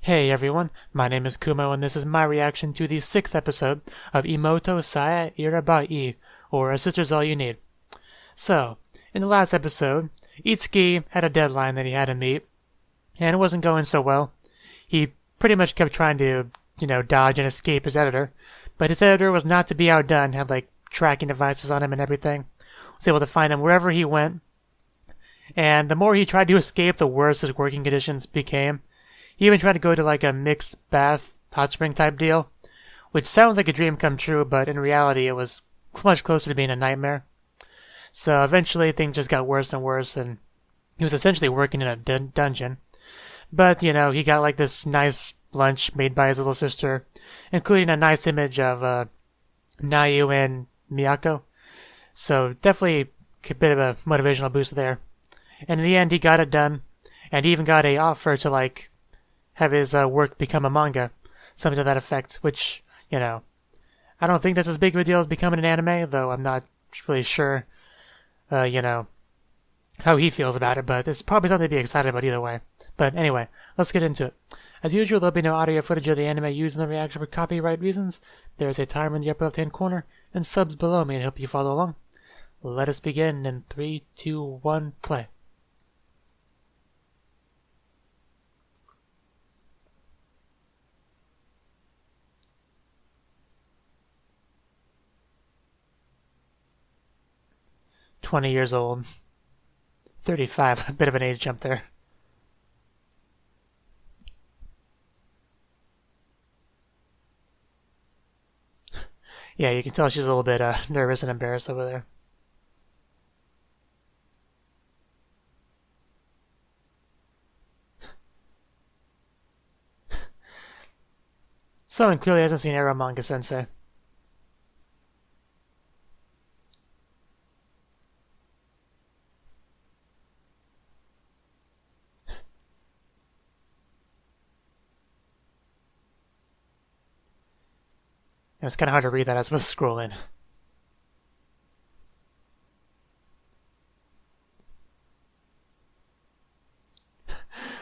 Hey everyone, my name is Kumo and this is my reaction to the 6th episode of Imouto sae Ireba Ii, or A Sister's All You Need. So, in the last episode, Itsuki had a deadline that he had to meet, and it wasn't going so well. He pretty much kept trying to, dodge and escape his editor, but his editor was not to be outdone, had tracking devices on him and everything. Was able to find him wherever he went, and the more he tried to escape, the worse his working conditions became. He even tried to go to a mixed bath, hot spring type deal, which sounds like a dream come true, but in reality it was much closer to being a nightmare. So eventually things just got worse and worse, and he was essentially working in a dungeon. But, he got this nice lunch made by his little sister, including a nice image of Nayu and Miyako. So definitely a bit of a motivational boost there. And in the end he got it done, and he even got a offer to have his work become a manga, something to that effect, which, I don't think that's as big of a deal as becoming an anime, though I'm not really sure, how he feels about it, but it's probably something to be excited about either way. But anyway, let's get into it. As usual, there'll be no audio footage of the anime used in the reaction for copyright reasons. There is a timer in the upper left-hand corner, and subs below me to help you follow along. Let us begin in 3, 2, 1, play. "20 years old. 35, a bit of an age jump there. Yeah, you can tell she's a little bit nervous and embarrassed over there. Someone clearly hasn't seen Arrow Manga Sensei. It was kind of hard to read that as I was scrolling.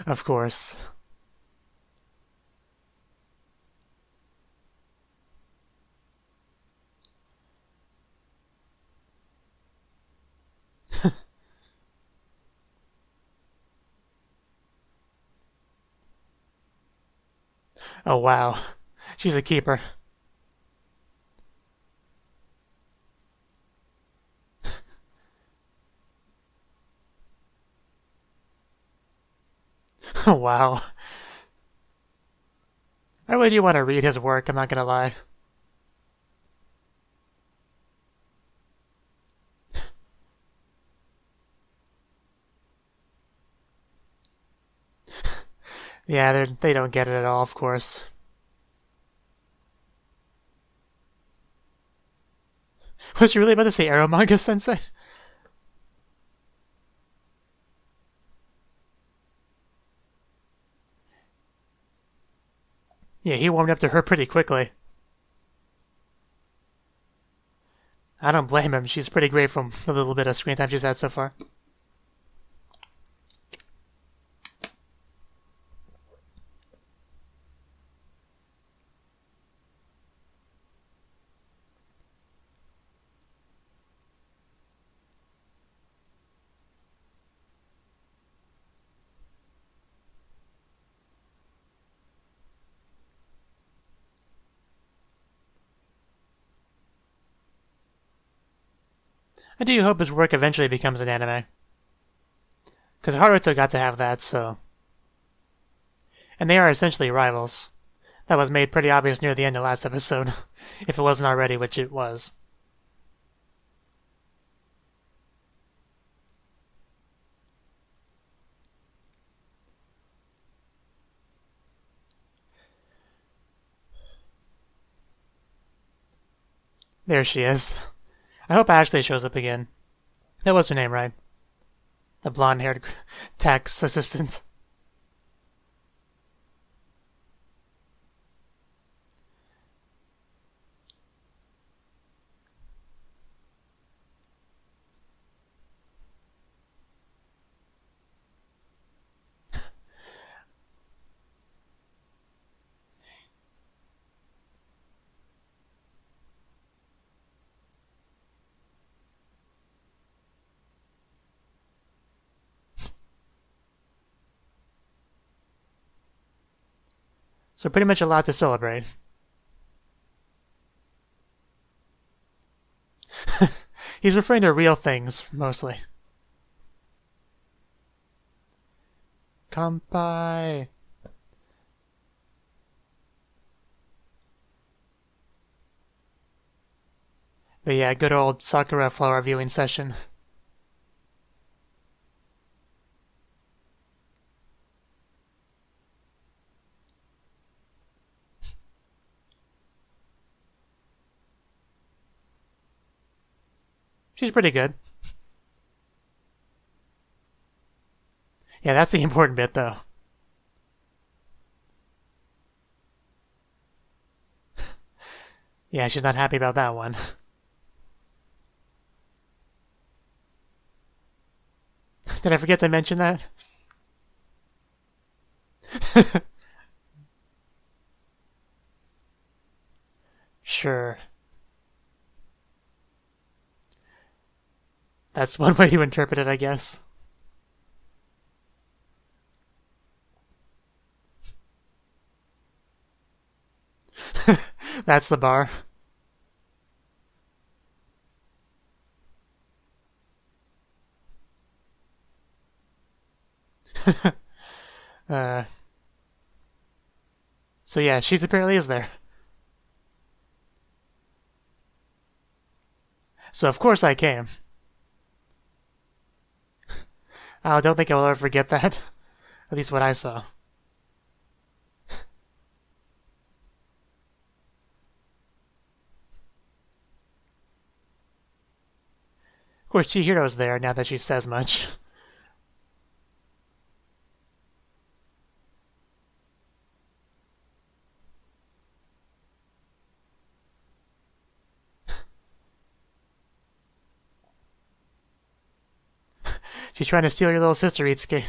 Of course. Oh wow. She's a keeper. Oh wow. I really do want to read his work, I'm not gonna lie. Yeah, they don't get it at all, of course. Was you really about to say Arrow Manga Sensei? Yeah, he warmed up to her pretty quickly. I don't blame him. She's pretty great from the little bit of screen time she's had so far. I do hope his work eventually becomes an anime. Because Haruto got to have that, so... And they are essentially rivals. That was made pretty obvious near the end of last episode. If it wasn't already, which it was. There she is. I hope Ashley shows up again. That was her name, right? The blonde-haired tax assistant. So pretty much a lot to celebrate. He's referring to real things, mostly. Kanpai. But yeah, good old Sakura flower viewing session. She's pretty good. Yeah, that's the important bit, though. Yeah, she's not happy about that one. Did I forget to mention that? Sure. That's one way to interpret it, I guess. That's the bar. So yeah, she apparently is there. So of course I came. I don't think I will ever forget that. At least what I saw. Of course, Chihiro's there now that she says much. She's trying to steal your little sister, Itsuki.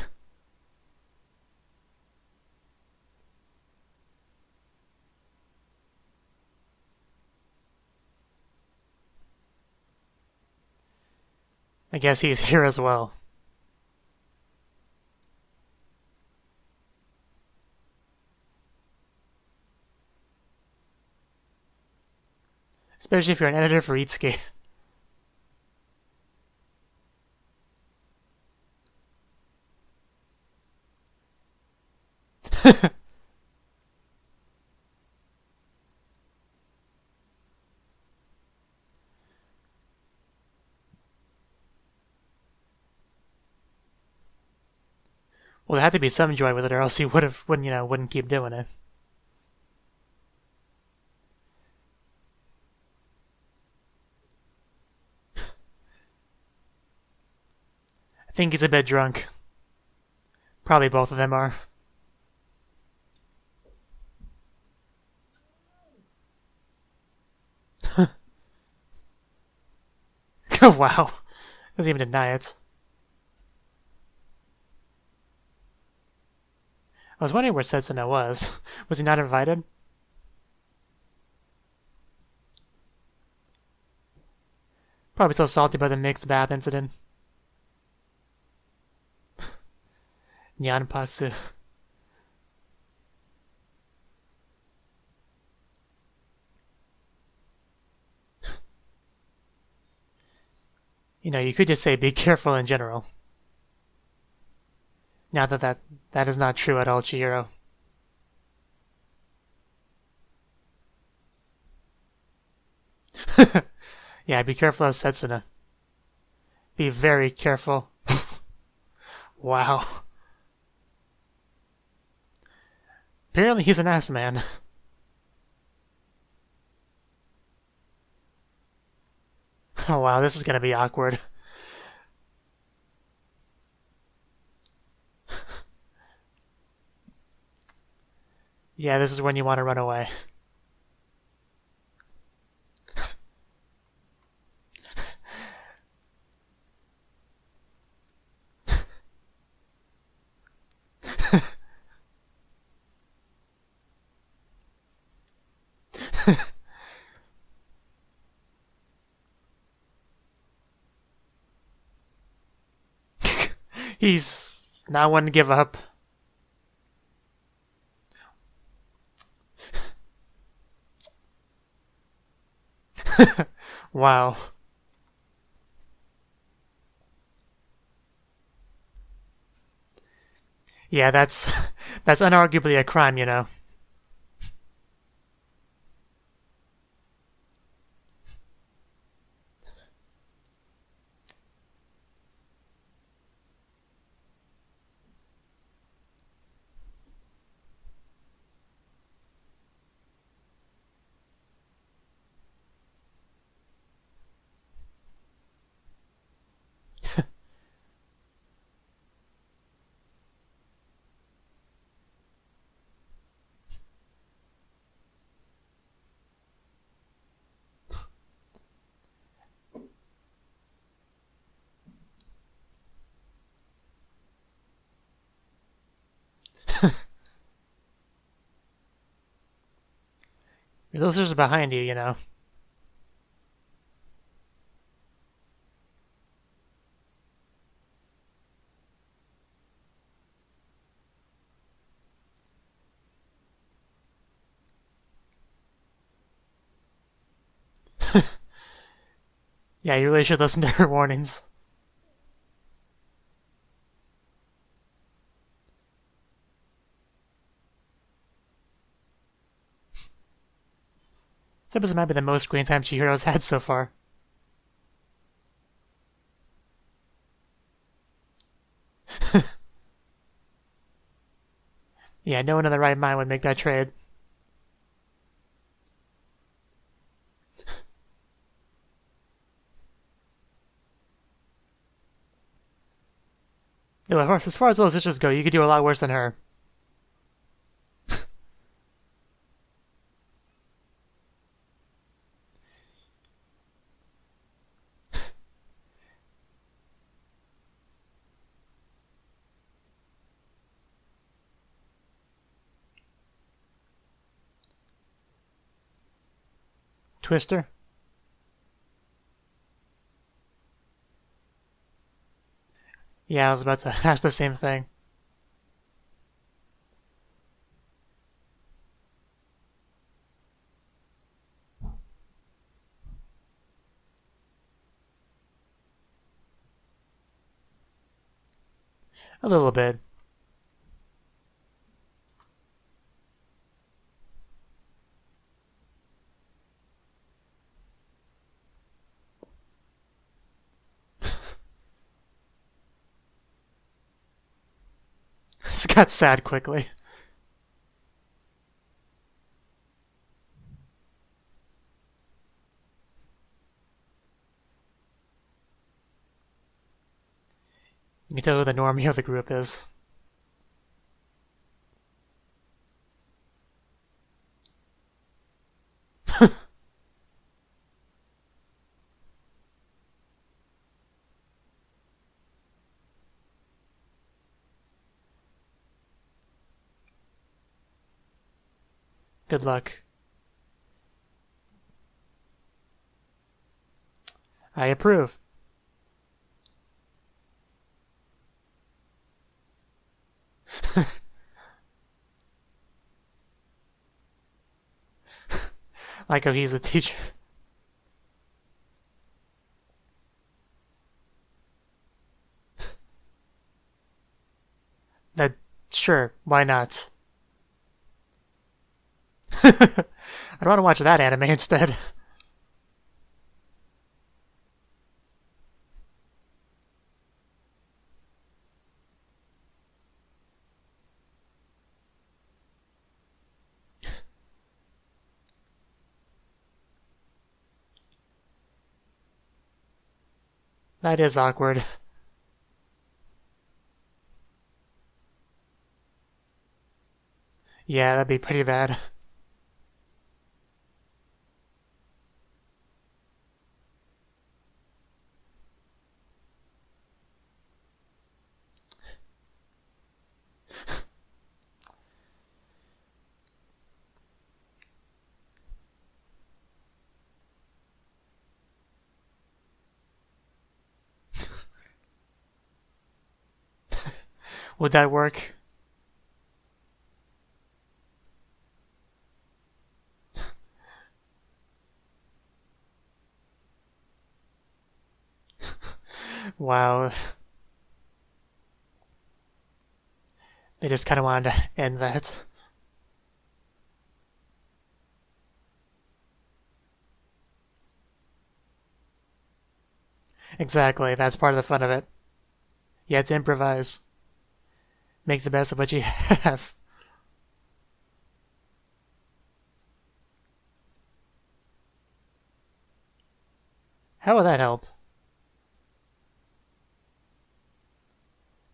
I guess he's here as well. Especially if you're an editor for Itsuki. Well, there had to be some joy with it, or else he wouldn't keep doing it. I think he's a bit drunk. Probably both of them are. Oh, wow. Doesn't even deny it. I was wondering where Setsuna was. Was he not invited? Probably so salty by the mixed bath incident. Nyanpasu. You could just say be careful in general. Now that is not true at all, Chihiro. Yeah, be careful of Setsuna. Be very careful. Wow. Apparently he's an ass man. Oh wow, this is gonna be awkward. Yeah, this is when you want to run away. He's not one to give up. Wow. Yeah, that's unarguably a crime, you know. Your listeners are behind you, you know. Yeah, you really should listen to her warnings. This episode might be the most screen time Chihiro's had so far. Yeah, no one in the right mind would make that trade. No, as far as those issues go, you could do a lot worse than her. Twister? Yeah, I was about to ask the same thing. A little bit. This got sad quickly. You can tell who the normie of the group is. Good luck. I approve. Like how he's a teacher. That, sure, why not? I'd want to watch that anime instead. That is awkward. Yeah, that'd be pretty bad. Would that work? Wow. They just kind of wanted to end that. Exactly, that's part of the fun of it. You have to improvise. Make the best of what you have. How will that help?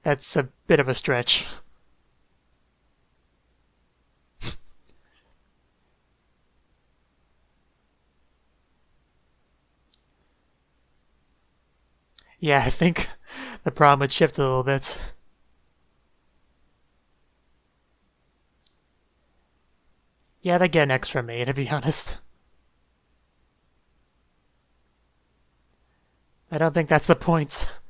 That's a bit of a stretch. Yeah, I think the problem would shift a little bit. Yeah, they get an X from me, to be honest. I don't think that's the point.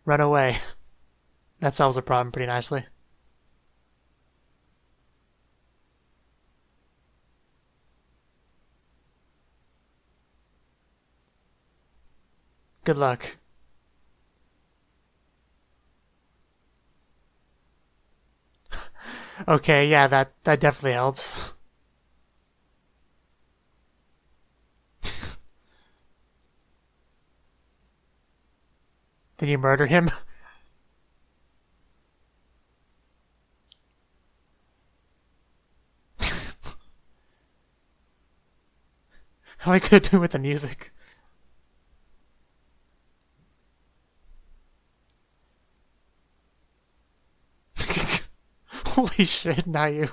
Run away. That solves the problem pretty nicely. Good luck. Okay, yeah, that definitely helps. Did you murder him? How I could do with the music. Holy shit, not you.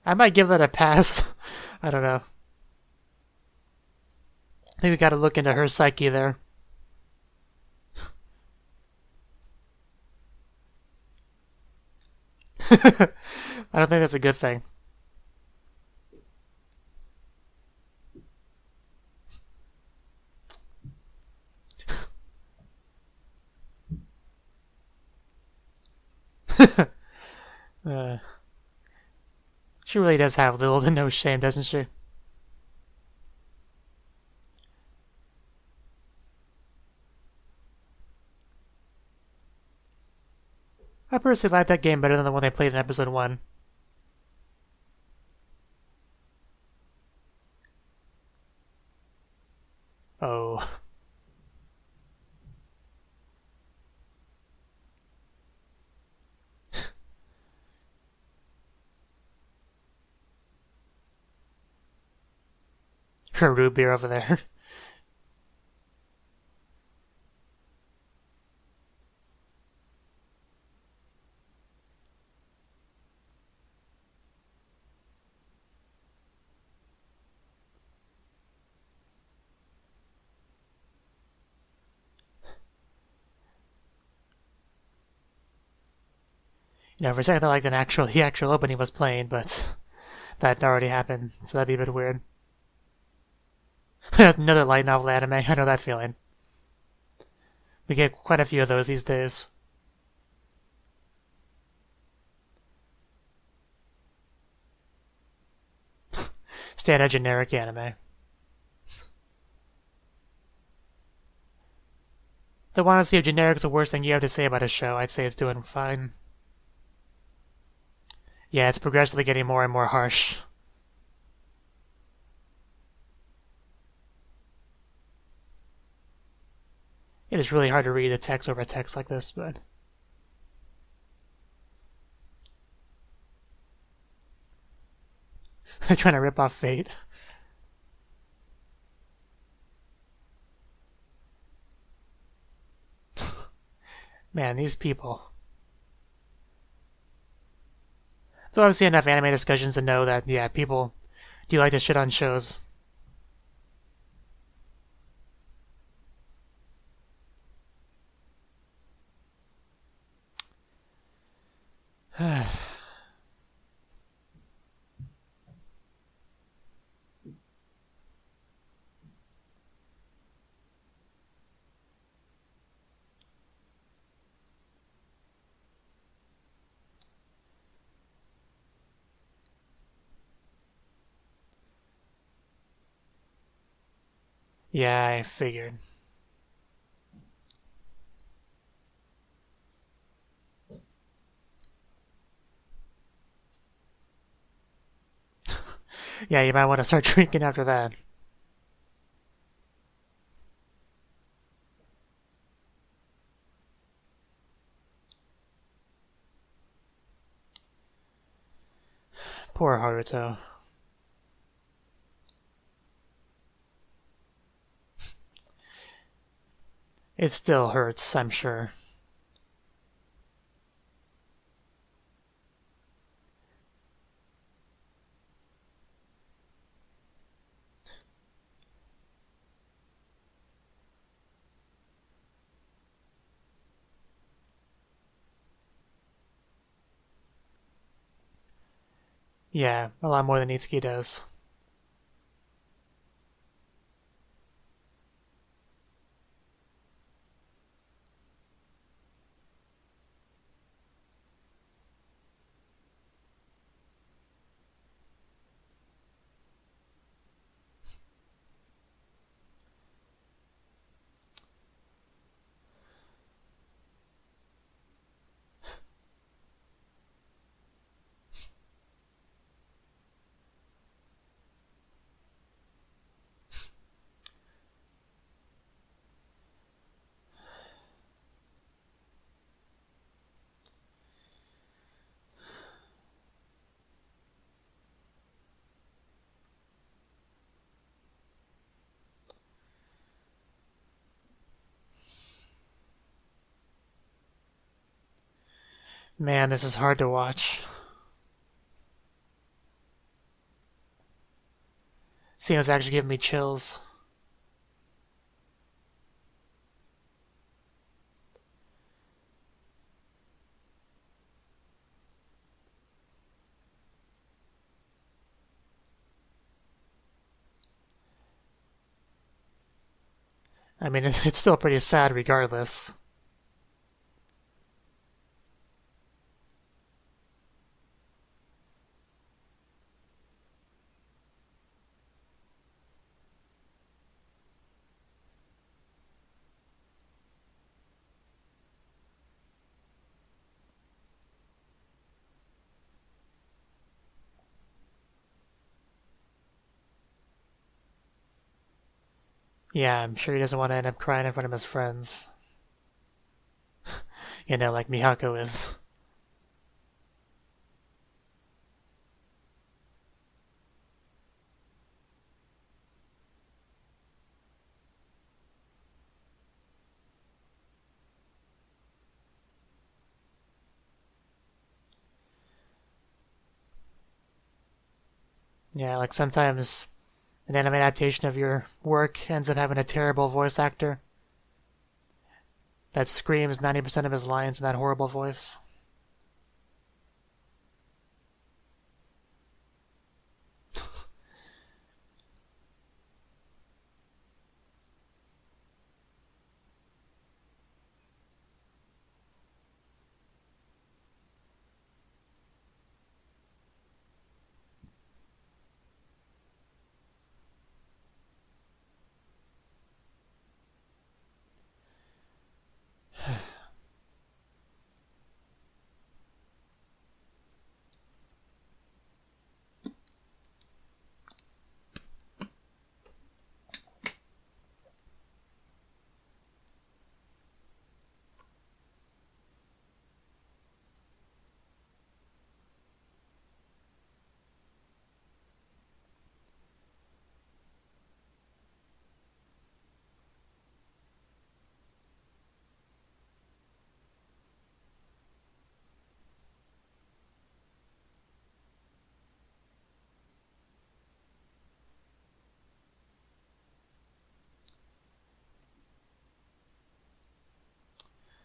I might give that a pass. I don't know. I think we gotta look into her psyche there. I don't think that's a good thing. She really does have little to no shame, doesn't she? I personally like that game better than the one they played in episode 1. Oh. Her root beer over there. For a second I thought like the actual opening was playing, but that already happened, so that'd be a bit weird. Another light novel anime, I know that feeling. We get quite a few of those these days. Standard generic anime. If I want to see if generic's the worst thing you have to say about a show, I'd say it's doing fine. Yeah, it's progressively getting more and more harsh. It is really hard to read the text over text like this, but... They're trying to rip off Fate. Man, these people. So I've seen enough anime discussions to know that, yeah, people do like to shit on shows. Yeah, I figured. Yeah, you might want to start drinking after that. Poor Haruto. It still hurts, I'm sure. Yeah, a lot more than Itsuki does. Man, this is hard to watch. Seems actually giving me chills. I mean, it's still pretty sad regardless. Yeah, I'm sure he doesn't want to end up crying in front of his friends. You know, like Mihako is. Yeah, like sometimes an anime adaptation of your work ends up having a terrible voice actor that screams 90% of his lines in that horrible voice.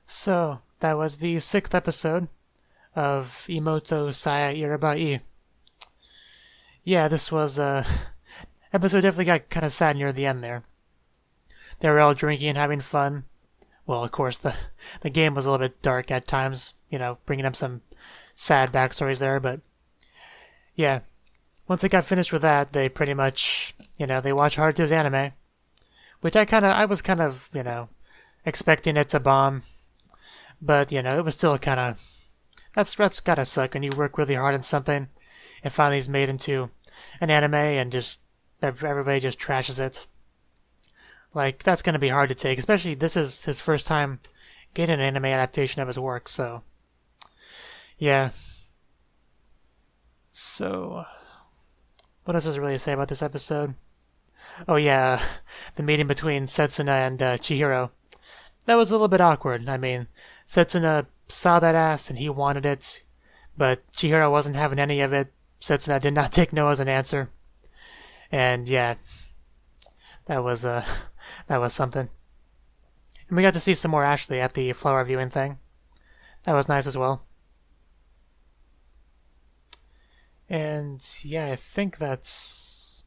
So, that was the 6th episode of Imouto sae Ireba Ii. Yeah, this was episode definitely got kind of sad near the end there. They were all drinking and having fun. Well, of course, the game was a little bit dark at times, you know, bringing up some sad backstories there, but yeah, once they got finished with that, they pretty much, you know, they watched Haruto's anime, which I was kind of, expecting it to bomb, but, it was still kind of, that's gotta suck when you work really hard on something and finally is made into an anime and just everybody just trashes it. Like, that's gonna be hard to take, especially this is his first time getting an anime adaptation of his work, so yeah. So, what else is really to say about this episode? Oh yeah, the meeting between Setsuna and Chihiro. That was a little bit awkward. I mean, Setsuna saw that ass and he wanted it, but Chihiro wasn't having any of it. Setsuna did not take no as an answer. And yeah, that was something. And we got to see some more Ashley at the flower viewing thing. That was nice as well. And yeah, I think that's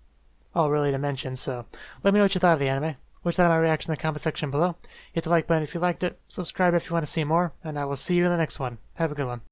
all really to mention, so let me know what you thought of the anime. Which thought of my reaction in the comment section below. Hit the like button if you liked it, subscribe if you want to see more, and I will see you in the next one. Have a good one.